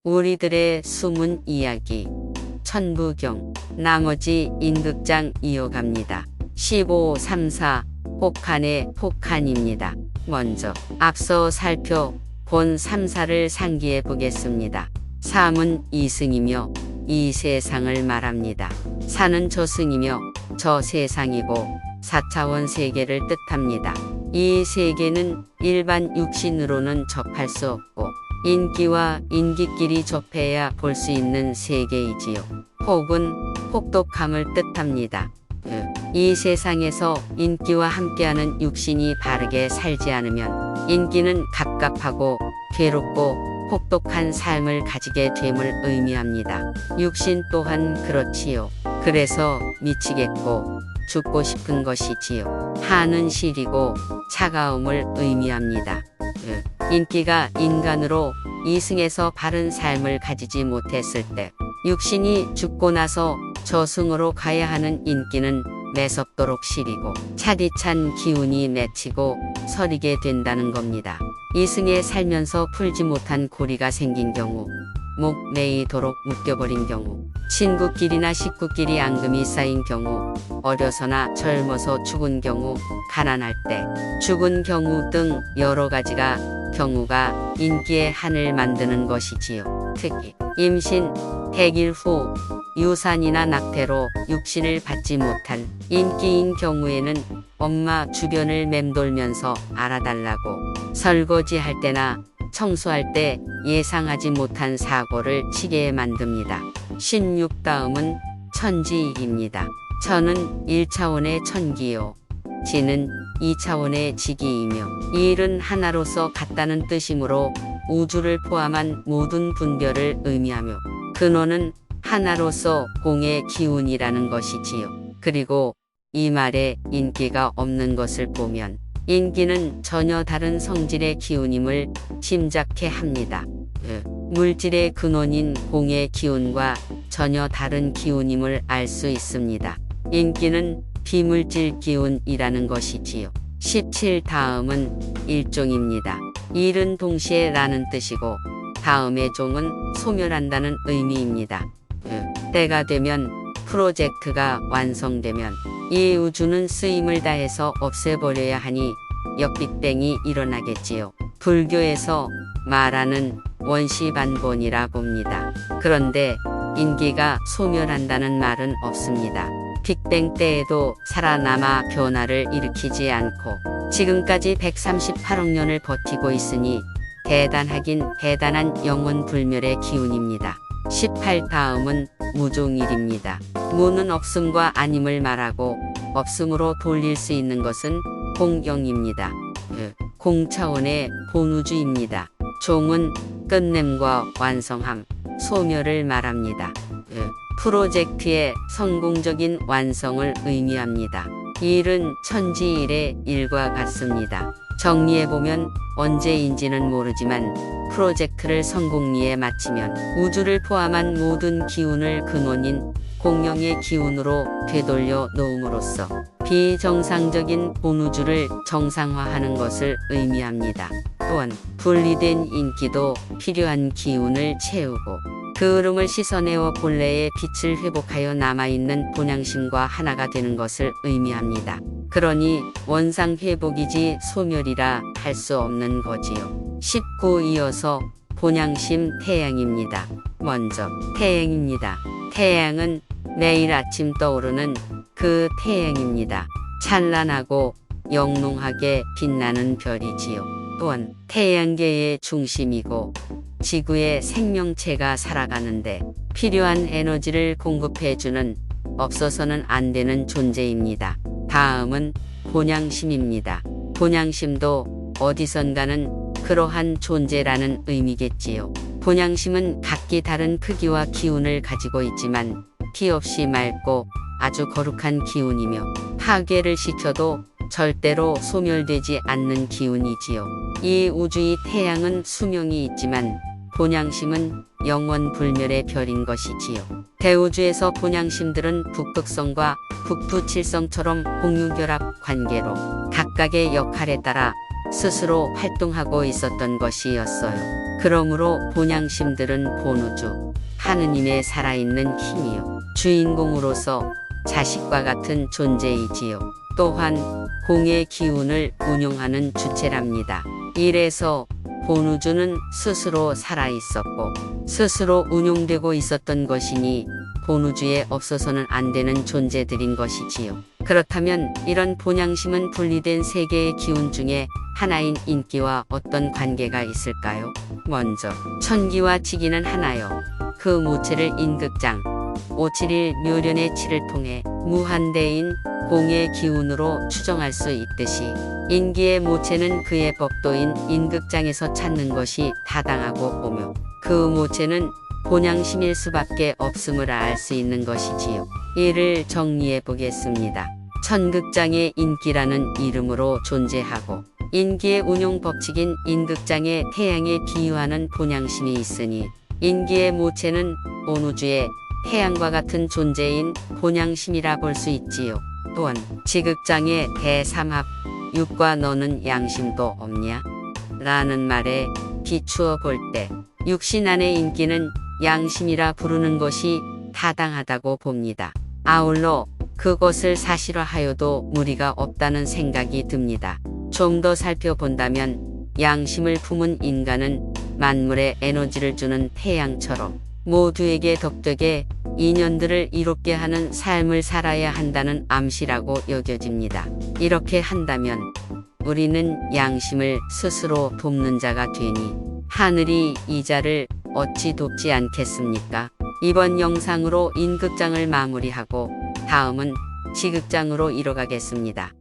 우리들의 숨은 이야기 천부경 나머지 인극장 이어갑니다. 1534 혹한의 혹한입니다. 먼저 앞서 살펴본 3사를 상기해 보겠습니다. 3은 이승이며 이 세상을 말합니다. 4는 저승이며 저 세상이고 4차원 세계를 뜻합니다. 이 세계는 일반 육신으로는 접할 수 없고 인기와 인기끼리 접해야 볼 수 있는 세계이지요. 혹은 혹독함을 뜻합니다. 이 세상에서 인기와 함께하는 육신이 바르게 살지 않으면 인기는 갑갑하고 괴롭고 혹독한 삶을 가지게 됨을 의미합니다. 육신 또한 그렇지요. 그래서 미치겠고 죽고 싶은 것이지요. 한은 시리고 차가움을 의미합니다. 인기가 인간으로 이승에서 바른 삶을 가지지 못했을 때 육신이 죽고 나서 저승으로 가야 하는 인기는 매섭도록 시리고 차디찬 기운이 맺히고 서리게 된다는 겁니다. 이승에 살면서 풀지 못한 고리가 생긴 경우, 목 메이도록 묶여버린 경우, 친구끼리나 식구끼리 앙금이 쌓인 경우, 어려서나 젊어서 죽은 경우, 가난할 때 죽은 경우 등 여러 가지가 경우가 인기의 한을 만드는 것이지요. 특히 임신, 백일 후 유산이나 낙태로 육신을 받지 못한 인기인 경우에는 엄마 주변을 맴돌면서 알아달라고 설거지할 때나 청소할 때 예상하지 못한 사고를 치게 만듭니다. 16 다음은 천지입니다. 천은 1차원의 천기요. 지는 2차원의 지기이며 일은 하나로서 같다는 뜻이므로 우주를 포함한 모든 분별을 의미하며 근원은 하나로서 공의 기운이라는 것이지요. 그리고 이 말에 인기가 없는 것을 보면 인기는 전혀 다른 성질의 기운임을 짐작케 합니다. 물질의 근원인 공의 기운과 전혀 다른 기운임을 알 수 있습니다. 인기는 비물질 기운이라는 것이지요. 17 다음은 일종입니다. 일은 동시에 라는 뜻이고 다음의 종은 소멸한다는 의미입니다. 때가 되면 프로젝트가 완성되면 이 우주는 쓰임을 다해서 없애버려야 하니 역빅뱅이 일어나겠지요. 불교에서 말하는 원시반본이라 봅니다. 그런데 인기가 소멸한다는 말은 없습니다. 빅뱅 때에도 살아남아 변화를 일으키지 않고 지금까지 138억 년을 버티고 있으니 대단하긴 대단한 영원 불멸의 기운입니다. 18 다음은 무종일입니다. 무는 없음과 아님을 말하고 없음으로 돌릴 수 있는 것은 공경입니다. 공차원의 본우주입니다. 종은 끝냄과 완성함, 소멸을 말합니다. 프로젝트의 성공적인 완성을 의미합니다. 일은 천지일의 일과 같습니다. 정리해보면 언제인지는 모르지만 프로젝트를 성공리에 마치면 우주를 포함한 모든 기운을 근원인 공영의 기운으로 되돌려 놓음으로써 비정상적인 본우주를 정상화하는 것을 의미합니다. 또한 분리된 인기도 필요한 기운을 채우고 그 흐름을 씻어내어 본래의 빛을 회복하여 남아있는 본향심과 하나가 되는 것을 의미합니다. 그러니 원상 회복이지 소멸이라 할 수 없는 거지요. 19 이어서 본향심 태양입니다. 먼저 태양입니다. 태양은 매일 아침 떠오르는 그 태양입니다. 찬란하고 영롱하게 빛나는 별이지요. 또한 태양계의 중심이고 지구의 생명체가 살아가는데 필요한 에너지를 공급해주는 없어서는 안 되는 존재입니다. 다음은 본향심입니다. 본향심도 어디선가는 그러한 존재라는 의미겠지요. 본향심은 각기 다른 크기와 기운을 가지고 있지만 티 없이 맑고 아주 거룩한 기운이며 파괴를 시켜도 절대로 소멸되지 않는 기운이지요. 이 우주의 태양은 수명이 있지만 본향심은 영원 불멸의 별인 것이지요. 대우주에서 본향심들은 북극성과 북두칠성처럼 공유결합 관계로 각각의 역할에 따라 스스로 활동하고 있었던 것이었어요. 그러므로 본향심들은 본우주, 하느님의 살아있는 힘이요. 주인공으로서 자식과 같은 존재이지요. 또한 공의 기운을 운용하는 주체랍니다. 이래서 본우주는 스스로 살아있었고 스스로 운용되고 있었던 것이니 본우주에 없어서는 안 되는 존재들인 것이지요. 그렇다면 이런 본향심은 분리된 세 개의 기운 중에 하나인 인기와 어떤 관계가 있을까요? 먼저 천기와 지기는 하나요. 그 모체를 인극장 571 묘련의 치를 통해 무한대인 공의 기운으로 추정할 수 있듯이 인기의 모체는 그의 법도인 인극장에서 찾는 것이 타당하고 보며 그 모체는 본향심일 수밖에 없음을 알 수 있는 것이지요. 이를 정리해 보겠습니다. 천극장의 인기라는 이름으로 존재하고 인기의 운용 법칙인 인극장의 태양에 비유하는 본향심이 있으니 인기의 모체는 온우주의 태양과 같은 존재인 본향심이라 볼 수 있지요. 또한 지극장의 대삼합 육과 너는 양심도 없냐? 라는 말에 비추어 볼 때 육신 안의 인기는 양심이라 부르는 것이 타당하다고 봅니다. 아울러 그것을 사실화하여도 무리가 없다는 생각이 듭니다. 좀 더 살펴본다면 양심을 품은 인간은 만물에 에너지를 주는 태양처럼 모두에게 덕되게 인연들을 이롭게 하는 삶을 살아야 한다는 암시라고 여겨집니다. 이렇게 한다면 우리는 양심을 스스로 돕는 자가 되니 하늘이 이 자를 어찌 돕지 않겠습니까? 이번 영상으로 인극장을 마무리하고 다음은 지극장으로 이뤄가겠습니다.